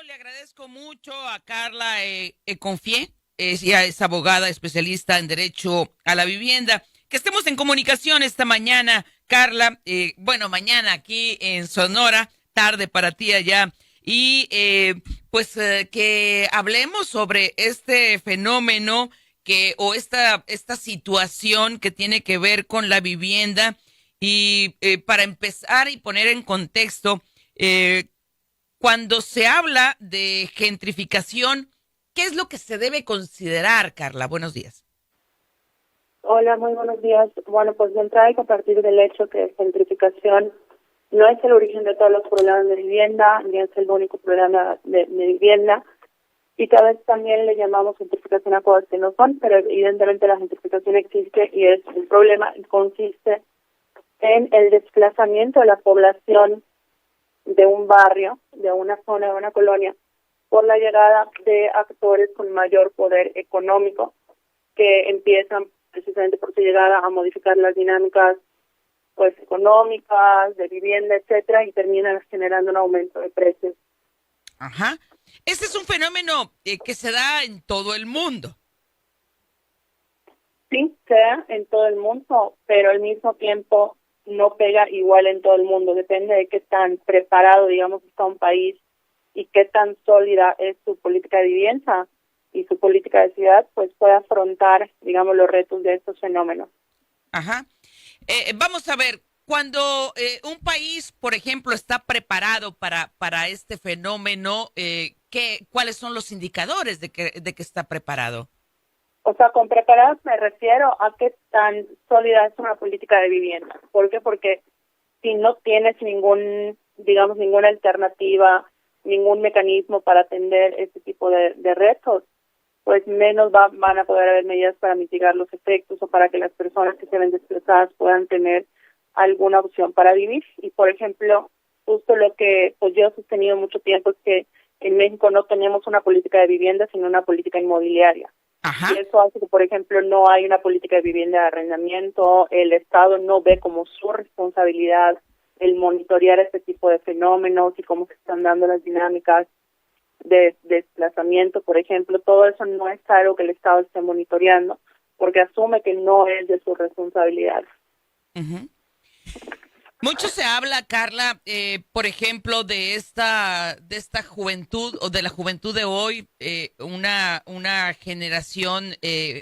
le agradezco mucho a Carla Confié, ella es abogada especialista en derecho a la vivienda. Que estemos en comunicación esta mañana, Carla. Bueno, mañana aquí en Sonora, tarde para ti allá. Y que hablemos sobre este fenómeno o esta situación que tiene que ver con la vivienda. Y para empezar y poner en contexto, eh, cuando se habla de gentrificación, ¿qué es lo que se debe considerar, Carla? Buenos días. Hola, muy buenos días. Bueno, pues de entrada hay que partir del hecho que gentrificación no es el origen de todos los problemas de vivienda, ni es el único problema de vivienda, y cada vez también le llamamos gentrificación a cosas que no son, pero evidentemente la gentrificación existe y es el problema consiste en el desplazamiento de la población de un barrio, de una zona, de una colonia, por la llegada de actores con mayor poder económico que empiezan precisamente por su llegada a modificar las dinámicas pues económicas, de vivienda, etcétera, y terminan generando un aumento de precios. Ajá. Este es un fenómeno que se da en todo el mundo. Sí, se da en todo el mundo, pero al mismo tiempo no pega igual en todo el mundo. Depende de qué tan preparado, digamos, está un país y qué tan sólida es su política de vivienda y su política de ciudad, pues puede afrontar, digamos, los retos de estos fenómenos. Ajá. Vamos a ver, cuando un país, por ejemplo, está preparado para este fenómeno, ¿cuáles son los indicadores de que está preparado? O sea, con preparados me refiero a qué tan sólida es una política de vivienda. ¿Por qué? Porque si no tienes digamos, ninguna alternativa, ningún mecanismo para atender este tipo de retos, pues menos van a poder haber medidas para mitigar los efectos o para que las personas que se ven desplazadas puedan tener alguna opción para vivir. Y, por ejemplo, justo lo que pues yo he sostenido mucho tiempo es que en México no tenemos una política de vivienda, sino una política inmobiliaria. Ajá. Y eso hace que, por ejemplo, no hay una política de vivienda de arrendamiento, el Estado no ve como su responsabilidad el monitorear este tipo de fenómenos y cómo se están dando las dinámicas de desplazamiento, por ejemplo. Todo eso no es algo que el Estado esté monitoreando porque asume que no es de su responsabilidad. Uh-huh. Mucho se habla, Carla, por ejemplo, de esta juventud o de la juventud de hoy, una generación,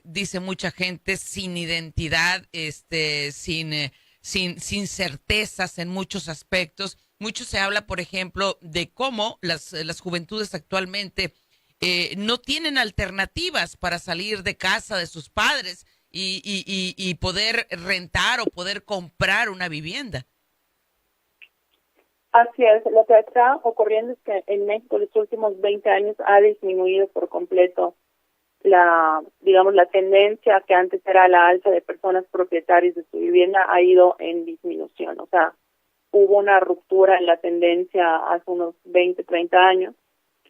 dice mucha gente, sin identidad, sin certezas en muchos aspectos. Mucho se habla, por ejemplo, de cómo las juventudes actualmente no tienen alternativas para salir de casa de sus padres y poder rentar o poder comprar una vivienda. Así es, lo que está ocurriendo es que en México los últimos 20 años ha disminuido por completo la tendencia que antes era la alza de personas propietarias de su vivienda ha ido en disminución. O sea, hubo una ruptura en la tendencia hace unos 20, 30 años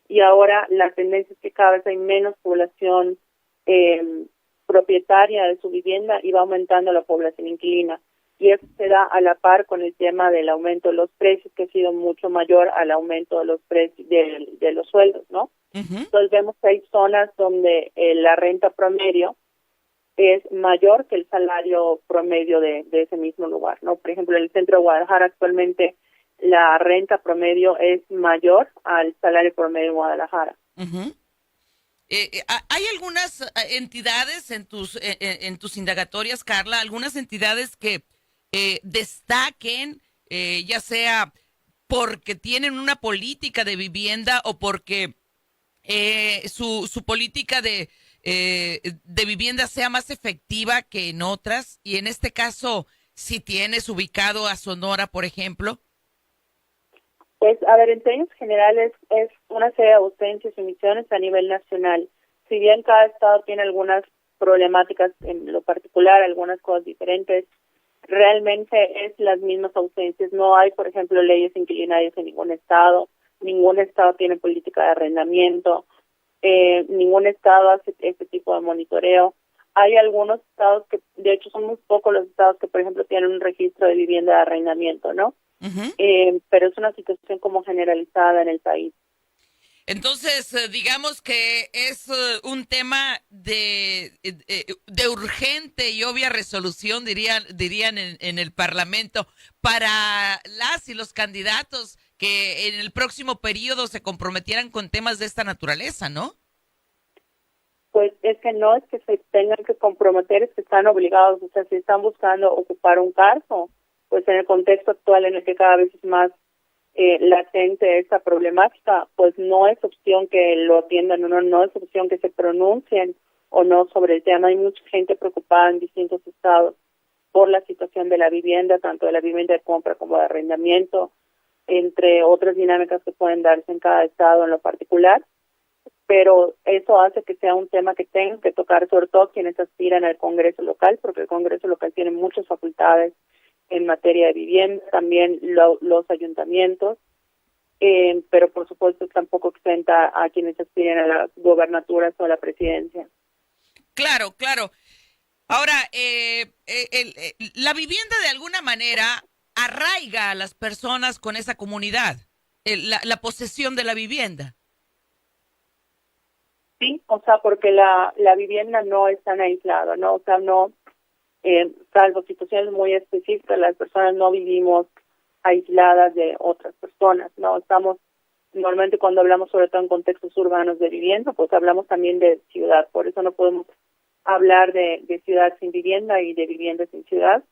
y ahora la tendencia es que cada vez hay menos población propietaria de su vivienda y va aumentando la población inquilina. Y eso se da a la par con el tema del aumento de los precios, que ha sido mucho mayor al aumento de los precios de los sueldos, ¿no? Uh-huh. Entonces vemos que hay zonas donde la renta promedio es mayor que el salario promedio de ese mismo lugar, ¿no? Por ejemplo, en el centro de Guadalajara actualmente la renta promedio es mayor al salario promedio de Guadalajara. Uh-huh. ¿Hay algunas entidades en tus indagatorias, Carla, algunas entidades que destaquen, ya sea porque tienen una política de vivienda o porque su política de vivienda sea más efectiva que en otras? Y en este caso, si tienes ubicado a Sonora, por ejemplo. Pues, a ver, en términos generales es una serie de ausencias y omisiones a nivel nacional. Si bien cada estado tiene algunas problemáticas en lo particular, algunas cosas diferentes, realmente es las mismas ausencias. No hay, por ejemplo, leyes inquilinadas en ningún estado tiene política de arrendamiento, ningún estado hace este tipo de monitoreo. Hay algunos estados que, de hecho, son muy pocos los estados que, por ejemplo, tienen un registro de vivienda de arrendamiento, ¿no? Uh-huh. Pero es una situación como generalizada en el país. Entonces, digamos que es un tema de urgente y obvia resolución, dirían en el Parlamento, para las y los candidatos que en el próximo periodo se comprometieran con temas de esta naturaleza, ¿no? Pues es que no es que se tengan que comprometer, es que están obligados, o sea, si están buscando ocupar un cargo, pues en el contexto actual en el que cada vez es más latente esta problemática, pues no es opción que lo atiendan o no, no es opción que se pronuncien o no sobre el tema. Hay mucha gente preocupada en distintos estados por la situación de la vivienda, tanto de la vivienda de compra como de arrendamiento, entre otras dinámicas que pueden darse en cada estado en lo particular, pero eso hace que sea un tema que tengan que tocar sobre todo quienes aspiran al Congreso local, porque el Congreso local tiene muchas facultades en materia de vivienda, también los ayuntamientos, pero por supuesto tampoco exenta a quienes aspiran a las gobernaturas o a la presidencia. Claro, claro. Ahora, la vivienda de alguna manera arraiga a las personas con esa comunidad, la posesión de la vivienda. Sí, o sea, porque la vivienda no es tan aislada, ¿no? O sea, no, salvo situaciones muy específicas, las personas no vivimos aisladas de otras personas, ¿no? Estamos, normalmente cuando hablamos sobre todo en contextos urbanos de vivienda, pues hablamos también de ciudad, por eso no podemos hablar de ciudad sin vivienda y de vivienda sin ciudad,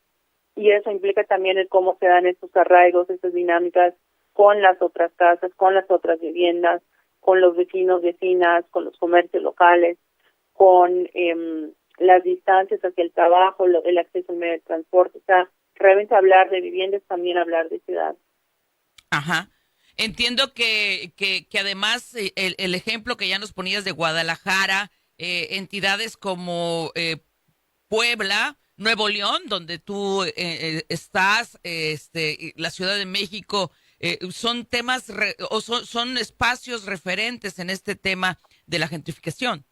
y eso implica también el cómo se dan estos arraigos, estas dinámicas con las otras casas, con las otras viviendas, con los vecinos, vecinas, con los comercios locales, con las distancias hacia el trabajo, el acceso al medio de transporte. O sea, realmente hablar de vivienda es también hablar de ciudad. Ajá. Entiendo que además el ejemplo que ya nos ponías de Guadalajara, entidades como Puebla, Nuevo León, donde tú estás, la Ciudad de México, son temas o son espacios referentes en este tema de la gentrificación.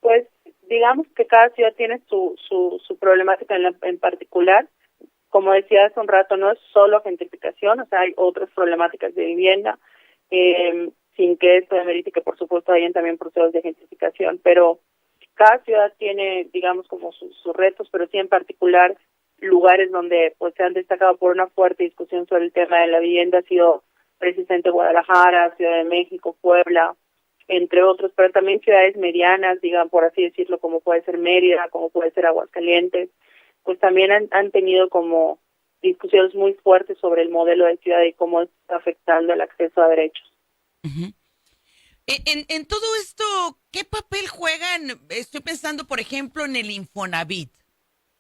Pues digamos que cada ciudad tiene su problemática en particular. Como decía hace un rato, no es solo gentrificación, o sea, hay otras problemáticas de vivienda, sin que esto demerite que por supuesto hayan también procesos de gentrificación, pero cada ciudad tiene, digamos, como sus retos, pero sí en particular lugares donde pues se han destacado por una fuerte discusión sobre el tema de la vivienda, ha sido precisamente Guadalajara, Ciudad de México, Puebla, entre otros, pero también ciudades medianas, digan por así decirlo, como puede ser Mérida, como puede ser Aguascalientes, pues también han tenido como discusiones muy fuertes sobre el modelo de ciudad y cómo está afectando el acceso a derechos. Uh-huh. En todo esto, ¿qué papel juegan? Estoy pensando, por ejemplo, en el Infonavit.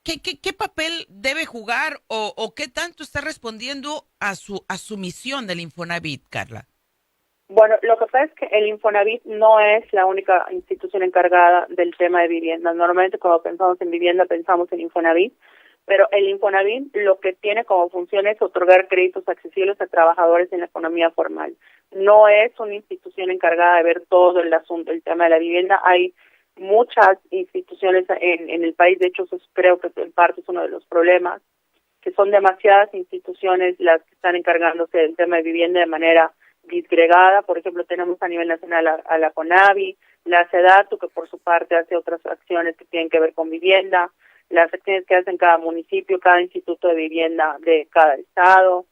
¿Qué papel debe jugar o qué tanto está respondiendo a su misión del Infonavit, Carla? Bueno, lo que pasa es que el Infonavit no es la única institución encargada del tema de vivienda. Normalmente cuando pensamos en vivienda pensamos en Infonavit, pero el Infonavit lo que tiene como función es otorgar créditos accesibles a trabajadores en la economía formal. No es una institución encargada de ver todo el asunto, el tema de la vivienda. Hay muchas instituciones en el país, de hecho eso creo que en parte es uno de los problemas, que son demasiadas instituciones las que están encargándose del tema de vivienda de manera disgregada. Por ejemplo, tenemos a nivel nacional a la CONAVI, la SEDATU, que por su parte hace otras acciones que tienen que ver con vivienda, las acciones que hacen cada municipio, cada instituto de vivienda de cada estado,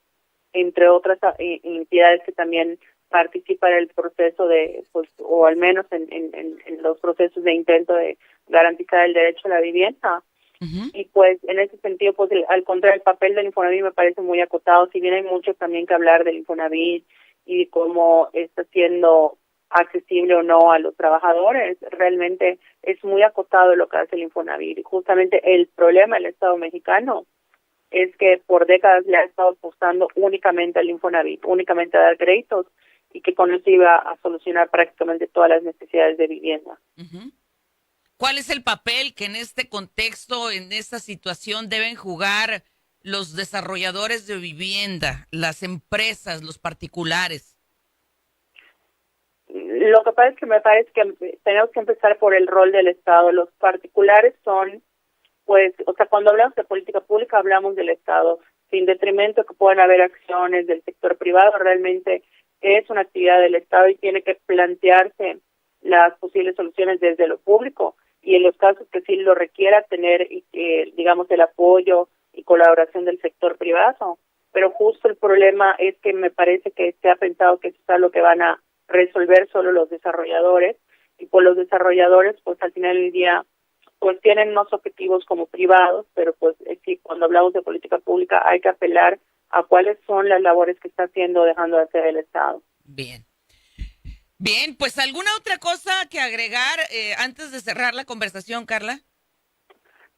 entre otras entidades que también participan en el proceso de, pues, o al menos en los procesos de intento de garantizar el derecho a la vivienda. Uh-huh. Y pues en ese sentido, pues al contrario, el papel del Infonavit me parece muy acotado, si bien hay mucho también que hablar del Infonavit y de cómo está siendo accesible o no a los trabajadores, realmente es muy acotado lo que hace el Infonavit. Y justamente el problema del Estado mexicano es que por décadas le ha estado apostando únicamente al Infonavit, únicamente a dar créditos, y que con eso iba a solucionar prácticamente todas las necesidades de vivienda. Uh-huh. ¿Cuál es el papel que en este contexto, en esta situación, deben jugar los desarrolladores de vivienda, las empresas, los particulares? Lo que pasa es que me parece que tenemos que empezar por el rol del Estado. Los particulares son, pues, o sea, cuando hablamos de política pública hablamos del Estado, sin detrimento que puedan haber acciones del sector privado. Realmente es una actividad del Estado y tiene que plantearse las posibles soluciones desde lo público, y en los casos que sí lo requiera tener, digamos, el apoyo y colaboración del sector privado. Pero justo el problema es que me parece que se ha pensado que eso es algo que van a resolver solo los desarrolladores, y por los desarrolladores, pues al final del día, pues tienen unos objetivos como privados, pero pues sí, cuando hablamos de política pública hay que apelar a cuáles son las labores que está haciendo o dejando de hacer el Estado. Bien. Bien, pues ¿alguna otra cosa que agregar antes de cerrar la conversación, Carla?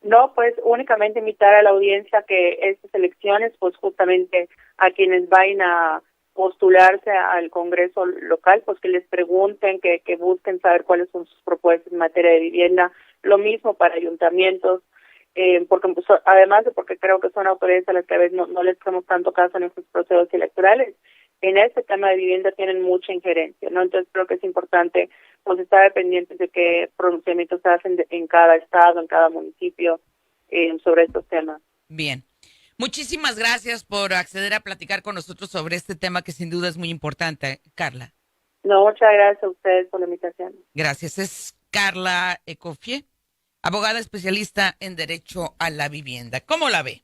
No, pues únicamente invitar a la audiencia que estas elecciones, pues justamente a quienes vayan a postularse al Congreso local, pues que les pregunten, que busquen saber cuáles son sus propuestas en materia de vivienda. Lo mismo para ayuntamientos, porque pues, además de porque creo que son autoridades a las que a veces no les hacemos tanto caso en estos procesos electorales, en este tema de vivienda tienen mucha injerencia, ¿no? Entonces creo que es importante pues estar pendientes de qué pronunciamientos se hacen en cada estado, en cada municipio, sobre estos temas. Bien. Muchísimas gracias por acceder a platicar con nosotros sobre este tema que sin duda es muy importante, Carla. No, muchas gracias a ustedes por la invitación. Gracias. Es Carla Ecofie, abogada especialista en Derecho a la Vivienda. ¿Cómo la ve?